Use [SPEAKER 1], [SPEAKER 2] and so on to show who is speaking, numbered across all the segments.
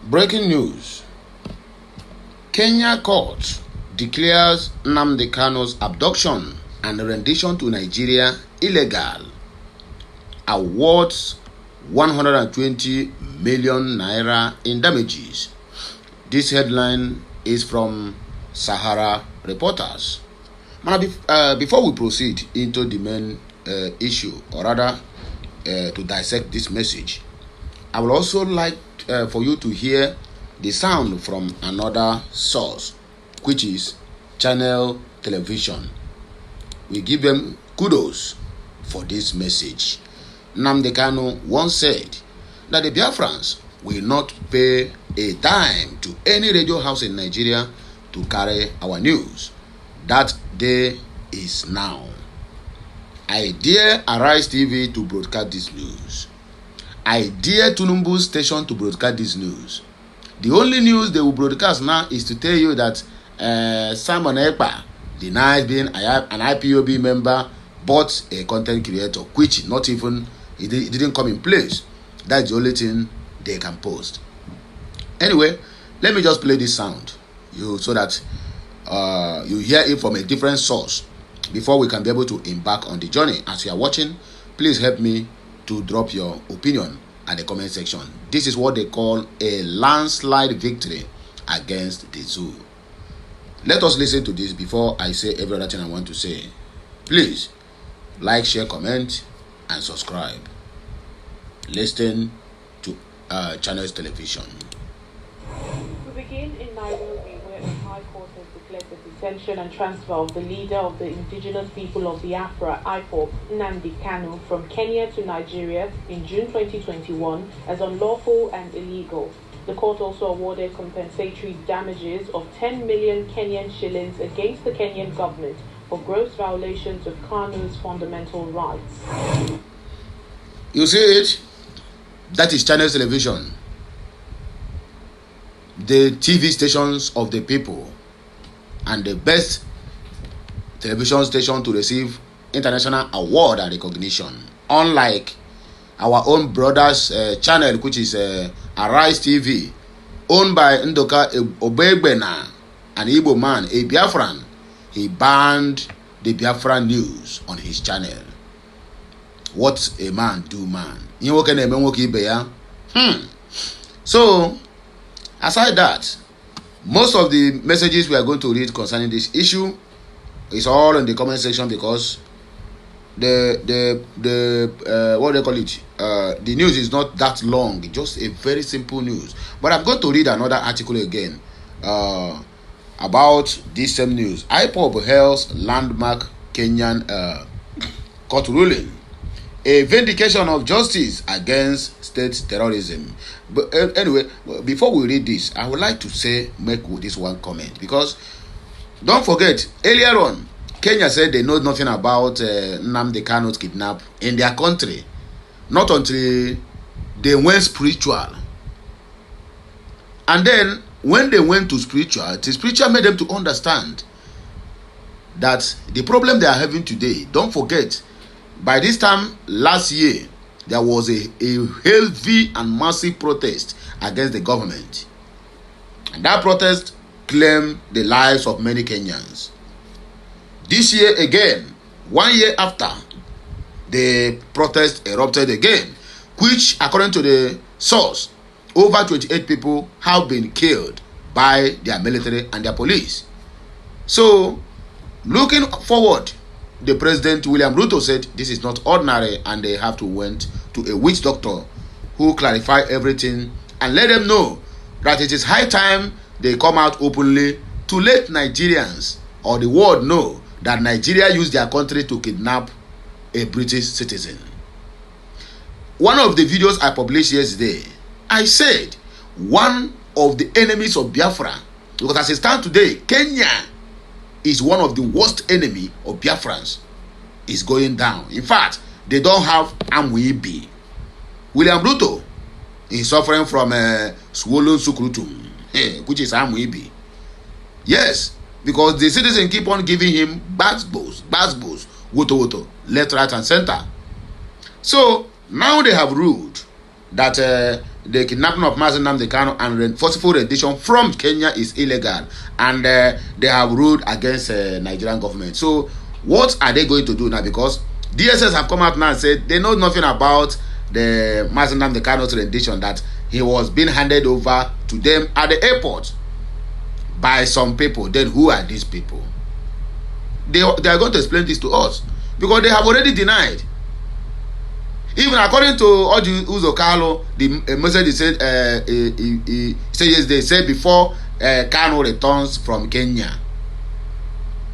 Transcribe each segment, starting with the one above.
[SPEAKER 1] Breaking news. Kenya court declares Nnamdi Kanu's abduction and rendition to Nigeria illegal. Awards 120 million naira in damages. This headline is from Sahara Reporters. Now, before we proceed into the main issue, or rather to dissect this message, I would also like for you to hear the sound from another source, which is Channel Television. We give them kudos for this message. Nnamdi Kanu once said that the Biafrans will not pay a dime to any radio house in Nigeria to carry our news. That day is now. I dare Arise TV to broadcast this news. I dare Tunumbu's station to broadcast this news. The only news they will broadcast now is to tell you that Simon Ekpa denies being an IPOB member, but a content creator, which not even it didn't come in place. That's the only thing they can post. Anyway, let me just play this sound so that you hear it from a different source before we can be able to embark on the journey. As you are watching, please help me to drop your opinion at the comment section. This is what they call a landslide victory against the zoo. Let us listen to this before I say every other thing I want to say. Please like, share, comment, and subscribe. Listen to Channels Television.
[SPEAKER 2] We begin in Nairobi, where the High Court has declared the detention and transfer of the leader of the indigenous people of Biafra, IPOB, Nnamdi Kanu, from Kenya to Nigeria in June 2021 as unlawful and illegal. The court also awarded compensatory damages of 10 million Kenyan shillings against the Kenyan government for gross violations of Kanu's fundamental rights.
[SPEAKER 1] You see it? That is Channels Television. The TV stations of the people and the best television station to receive international award and recognition. Unlike our own brothers channel, which is Arise TV, owned by Ndoka Obegbena, an Igbo man, a Biafran. He banned the Biafran news on his channel. What a man do, man. So, aside that, most of the messages we are going to read concerning this issue is all in the comment section, because the what do they call it? The news is not that long. It's just a very simple news. But I'm going to read another article again about this same news. IPOB hails landmark Kenyan court ruling. A vindication of justice against state terrorism. But anyway, before we read this, I would like to make this one comment, because don't forget, earlier on, Kenya said they know nothing about Nnamdi Kanu's kidnap in their country, not until they went spiritual. And then when they went to spiritual, the spiritual made them to understand that the problem they are having today, don't forget, by this time last year, there was a healthy and massive protest against the government. And that protest claimed the lives of many Kenyans. This year again, 1 year after, the protest erupted again, which, according to the source, over 28 people have been killed by their military and their police. So, looking forward, the President William Ruto said this is not ordinary, and they have to went to a witch doctor who clarify everything and let them know that it is high time they come out openly to let Nigerians or the world know that Nigeria used their country to kidnap a British citizen. One of the videos I published yesterday, I said one of the enemies of Biafra, because as it stands today, Kenya is one of the worst enemy of Biafrans, is going down. In fact, they don't have Amwibi. William Ruto is suffering from swollen sukrutum, which is Amwibi. Yes, because the citizens keep on giving him basbos, woto, left, right, and center. So now they have ruled that the kidnapping of Mazi Nnamdi Kanu and forceful rendition from Kenya is illegal, and they have ruled against Nigerian government. So what are they going to do now? Because DSS have come out now and said they know nothing about the Mazi Nnamdi Kanu's rendition, that he was being handed over to them at the airport by some people. Then who are these people? They are going to explain this to us, because they have already denied. Even according to Oji Uzokalo, the message he said, he said yes, they said before Kanu returns from Kenya.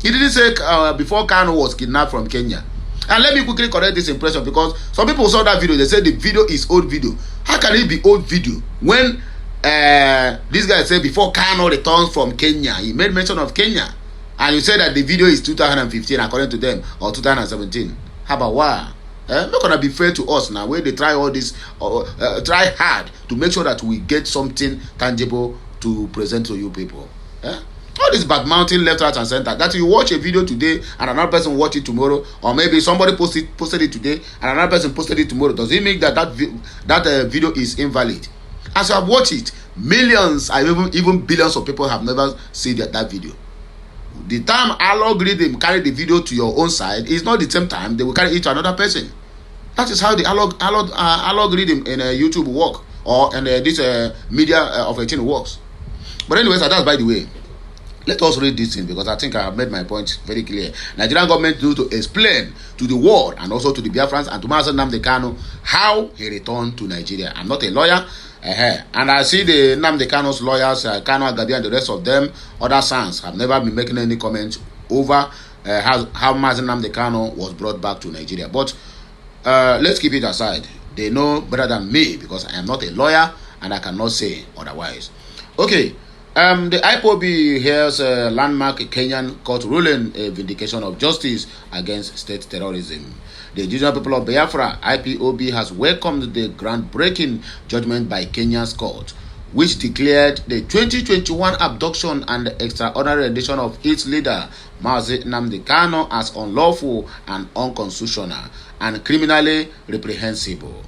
[SPEAKER 1] He didn't say before Kanu was kidnapped from Kenya. And let me quickly correct this impression, because some people saw that video, they said the video is old video. How can it be old video when this guy said before Kanu returns from Kenya? He made mention of Kenya, and you said that the video is 2015 according to them, or 2017. How about why? Not gonna be fair to us now, where they try all this, try hard to make sure that we get something tangible to present to you people. All this bad mounting left, right, and center. That you watch a video today and another person watch it tomorrow, or maybe somebody posted it today and another person posted it tomorrow. Does it mean that video is invalid? As you have watched it, millions and even billions of people have never seen that video. The time algorithm carry the video to your own side is not the same time they will carry it to another person. That is how the algorithm in YouTube work, or in this media of a chain works. But anyways, that's by the way. Let us read this thing, because I think I have made my point very clear. Nigerian government needs to explain to the world and also to the Biafrans and to Mazi Nnamdi Kanu how he returned to Nigeria. I'm not a lawyer, and I see the Nnamdi Kanu's lawyers, Kanu Agabi and the rest of them, other sons, have never been making any comments over how Mazi Nnamdi Kanu was brought back to Nigeria. But let's keep it aside. They know better than me, because I am not a lawyer and I cannot say otherwise. Okay. The IPOB hears a landmark Kenyan court ruling a vindication of justice against state terrorism. The indigenous people of Biafra, IPOB, has welcomed the groundbreaking judgment by Kenya's court, which declared the 2021 abduction and extraordinary rendition of its leader, Mazi Nnamdi Kanu, as unlawful and unconstitutional and criminally reprehensible.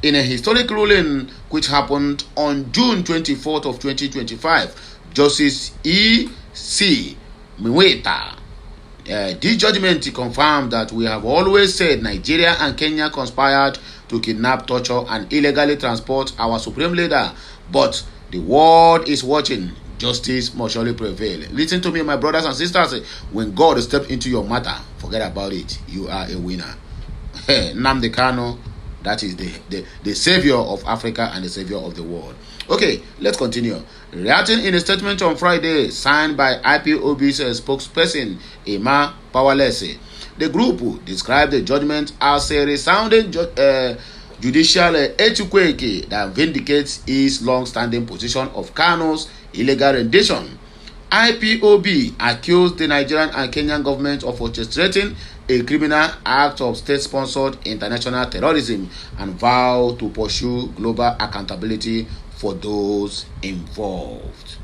[SPEAKER 1] In a historic ruling which happened on June 24th of 2025, Justice E.C. Mweta, this judgment confirmed that we have always said Nigeria and Kenya conspired to kidnap, torture, and illegally transport our supreme leader, but the world is watching. Justice must surely prevail. Listen to me, my brothers and sisters. When God steps into your matter, forget about it. You are a winner. Nnamdi Kanu, that is the savior of Africa and the savior of the world. Okay, let's continue. Reacting in a statement on Friday, signed by IPOB's spokesperson, Emma Powerless, the group described the judgment as a resounding judicial earthquake that vindicates its long-standing position of Kanu's illegal rendition. IPOB accused the Nigerian and Kenyan government of orchestrating a criminal act of state-sponsored international terrorism and vowed to pursue global accountability for those involved.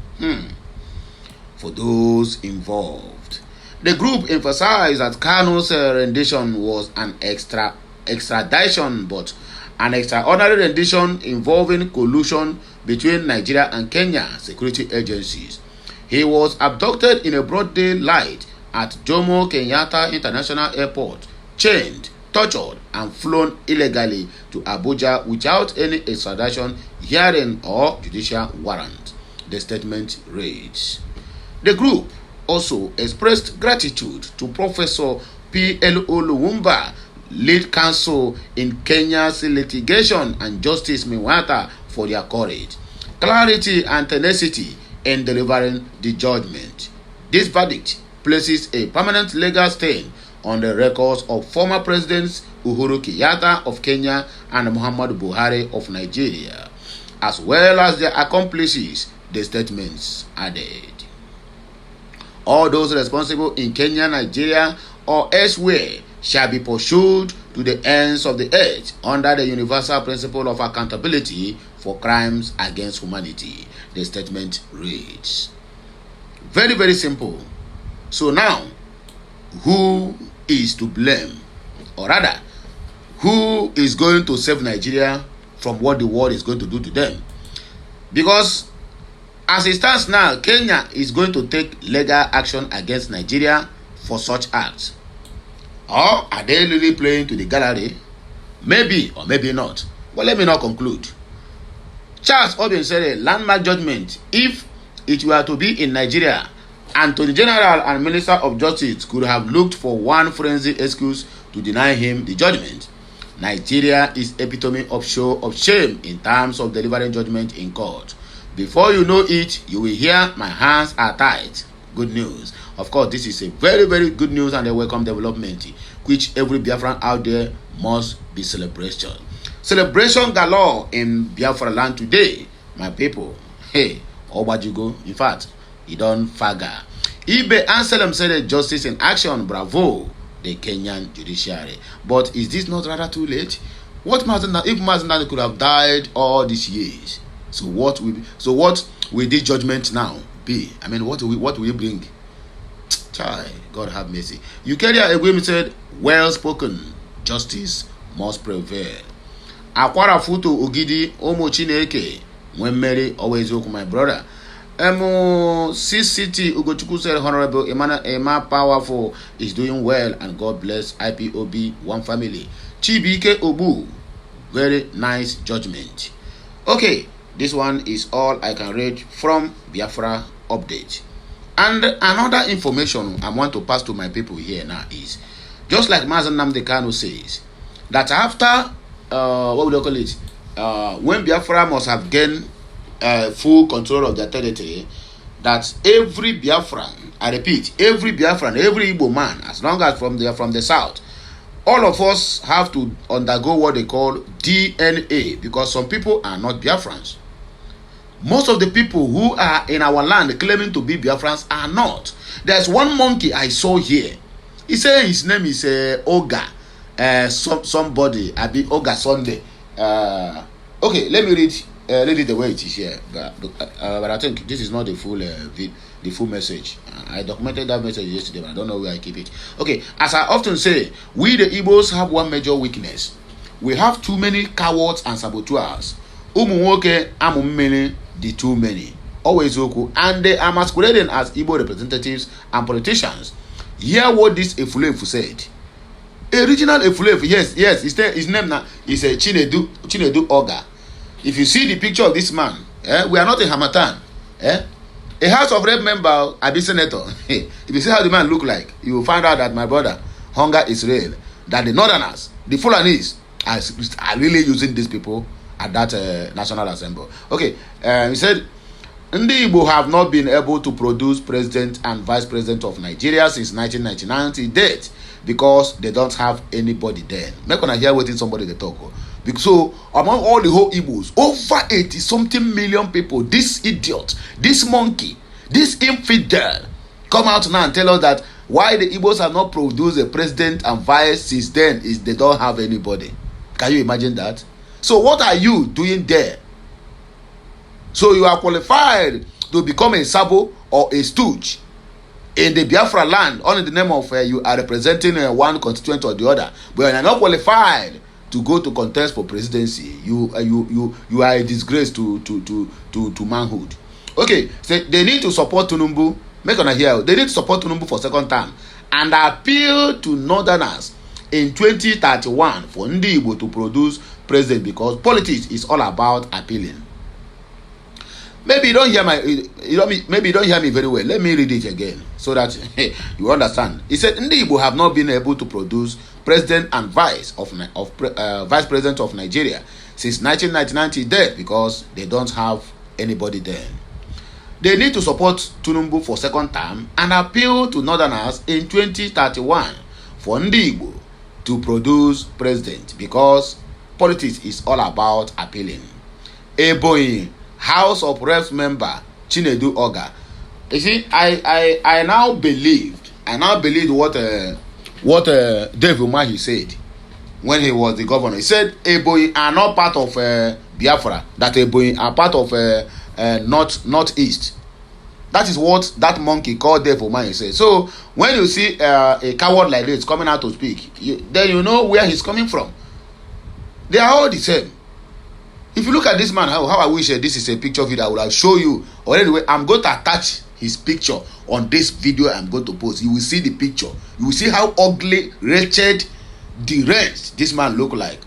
[SPEAKER 1] For those involved. The group emphasized that Kanu's rendition was an extradition, but an extraordinary rendition involving collusion between Nigeria and Kenya security agencies. He was abducted in a broad daylight at Jomo Kenyatta International Airport, chained, tortured, and flown illegally to Abuja without any extradition hearing or judicial warrant, the statement reads. The group also expressed gratitude to Professor P.L. Lumumba, lead counsel in Kenya's litigation, and Justice Mweta for their courage, clarity, and tenacity in delivering the judgment. This verdict places a permanent legal stain on the records of former presidents Uhuru Kenyatta of Kenya and Muhammadu Buhari of Nigeria, as well as their accomplices, the statements added. All those responsible in Kenya, Nigeria, or elsewhere shall be pursued to the ends of the earth under the universal principle of accountability for crimes against humanity, the statement reads. Very, very simple. So now, who is to blame? Or rather, who is going to save Nigeria from what the world is going to do to them? Because as it stands now, Kenya is going to take legal action against Nigeria for such acts. Or are they really playing to the gallery? Maybe or maybe not. But let me not conclude. Charles Obiang said a landmark judgment if it were to be in Nigeria, Attorney General and Minister of Justice could have looked for one forensic excuse to deny him the judgment. Nigeria is epitome of show of shame in terms of delivering judgment in court. Before you know it, you will hear my hands are tied. Good news. Of course, this is a very, very good news and a welcome development, which every Biafran out there must be celebration. Celebration galore in Biafra land today, my people. Hey, Obajugo, in fact, he don't faga. Ibe Anselm said justice in action, bravo, the Kenyan judiciary. But is this not rather too late? What if Mazen could have died all these years? So what will this judgment now be? I mean, what will we bring? Chai, God have mercy. Eukarya Egwemi said, well spoken, justice must prevail. Akwara Futo Ogidi Omo Chineke, when Mary always woke my brother. CCT Ugochukwu said, Honorable Emma Powerful is doing well and God bless IPOB one family. Chibike Obu, very nice judgment. Okay, this one is all I can read from Biafra update. And another information I want to pass to my people here now is, just like Nnamdi says, that after what would you call it? When Biafra must have gained full control of their territory, that every Biafran, I repeat, every Biafran, every Igbo man, as long as from the south, all of us have to undergo what they call DNA, because some people are not Biafrans. Most of the people who are in our land claiming to be Biafrans are not. There's one monkey I saw here. He said his name is Oga. Somebody, Abi Oga Sunday. Okay, let me read it the way it is here. But I think this is not the full message. I documented that message yesterday, but I don't know where I keep it. Okay, as I often say, we the Igbos have one major weakness. We have too many cowards and saboteurs. Umuwoke amumene the too many. Always oku, and they are masquerading as Igbo representatives and politicians. Hear what this Efulefu said. Original Efulefu, yes, his name now is Chinedu Oga. If you see the picture of this man, we are not in Hamatan. A House of Rep member, Abi Senator. If you see how the man look like, you will find out that my brother, hunger is real. That the Northerners, the Fulanis, are really using these people at that National Assembly. Okay, he said, Ndi Igbo have not been able to produce president and vice president of Nigeria since 1999 till date because they don't have anybody then. Make gonna hear what somebody they talk. So among all the whole Igbos, over 80 something million people, this idiot, this monkey, this infidel, come out now and tell us that why the Igbos have not produced a president and vice since then is they don't have anybody. Can you imagine that? So what are you doing there? So you are qualified to become a sabo or a stooge in the Biafra land under the name of you are representing one constituent or the other, but you are not qualified to go to contest for presidency. You are a disgrace to manhood. Okay, so they need to support Tinubu. Make on here. They need to support Tinubu for second term and appeal to Northerners in 2031 for Ndi Igbo to produce president, because politics is all about appealing. Maybe you don't hear maybe you don't hear me very well. Let me read it again so that you understand. He said Ndi Igbo have not been able to produce president and vice president of Nigeria since 1999 till death because they don't have anybody then. They need to support Tinubu for second term and appeal to Northerners in 2031 for Ndi Igbo to produce president, because politics is all about appealing. Ebonyi House of Reps member Chinedu Oga. You see, I now believed what Dave Umahi said when he was the governor. He said Ebonyi are not part of Biafra, that Ebonyi are part of Northeast. That is what that monkey called Dave Umahi said. So when you see a coward like this coming out to speak, then you know where he's coming from. They are all the same. If you look at this man, how I wish this is a picture video, I would have show you. Or anyway, I'm going to attach his picture on this video I'm going to post. You will see the picture. You will see how ugly, wretched, deranged this man look like.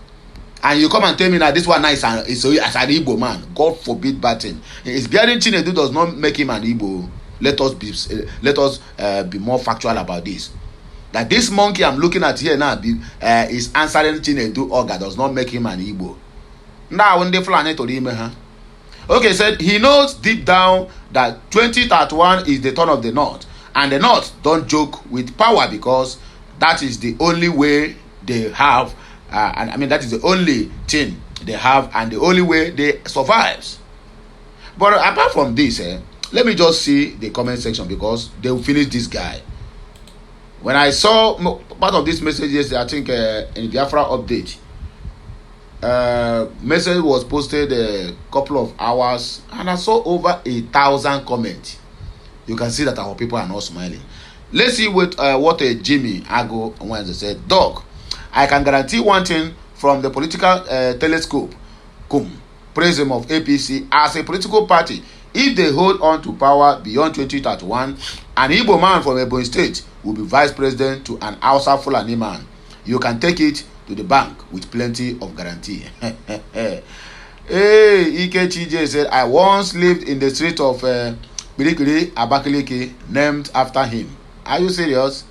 [SPEAKER 1] And you come and tell me that this one is as an Igbo man. God forbid bad thing. His bearing Chinedu does not make him an Igbo. Let us be more factual about this. That this monkey I'm looking at here now is answering Chinedu Oga does not make him an Igbo. Now when they fly to him, okay, said he knows deep down that 2031 is the turn of the North, and the North don't joke with power because that is the only way they have. And I mean, that is the only thing they have and the only way they survives. But apart from this, let me just see the comment section because they will finish this guy. When I saw part of this message yesterday, I think in Biafra update, message was posted a couple of hours and I saw over 1,000 comments. You can see that our people are not smiling. Let's see what Jimmy Ago Wednesday said. Dog, I can guarantee one thing from the political telescope, prism of APC as a political party. If they hold on to power beyond 2031, an Igbo man from Ebonyi State will be vice president to an Hausa Fulani man. You can take it to the bank with plenty of guarantee. Hey, Ike TJ said, I once lived in the street of Birikiri, Abakaliki, named after him. Are you serious?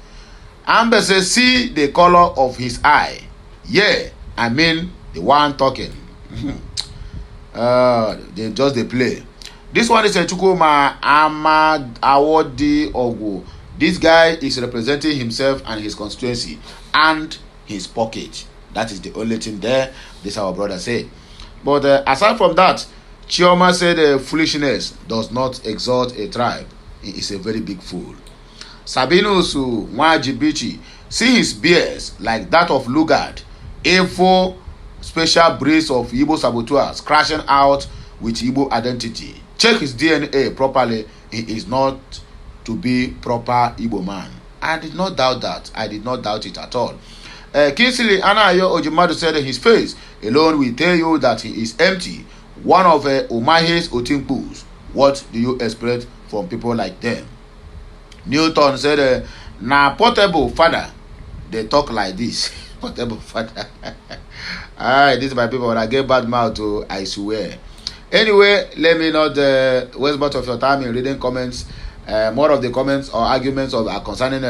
[SPEAKER 1] Amber says, see the color of his eye. Yeah, I mean the one talking. They play. This one is a Chukuma Ahmad Awodi Ogu. This guy is representing himself and his constituency and his pocket. That is the only thing there. This our brother said. But aside from that, Chioma said foolishness does not exalt a tribe. He is a very big fool. Sabinusu Mwajibichi, see his beers like that of Lugard, A4 special breeds of Igbo saboteurs crashing out with Igbo identity. Check his DNA properly. He is not to be proper Igbo man. I did not doubt that. I did not doubt it at all. Kinsley Anayo Ojimadu said his face alone will tell you that he is empty. One of Umahi's Otimpus. What do you expect from people like them? Newton said, na portable father, they talk like this. Portable father. Alright, this is my people. When I get bad mouth, to I swear. Anyway, let me not waste much of your time in reading comments. More of the comments or arguments concerning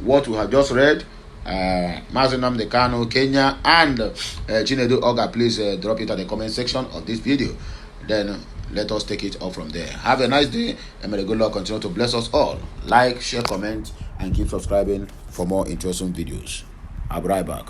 [SPEAKER 1] what we have just read. Nnamdi Kenya, and Chinedu Oga, please drop it at the comment section of this video. Then let us take it up from there. Have a nice day, and may the good Lord continue to bless us all. Like, share, comment, and keep subscribing for more interesting videos. I'll be right back.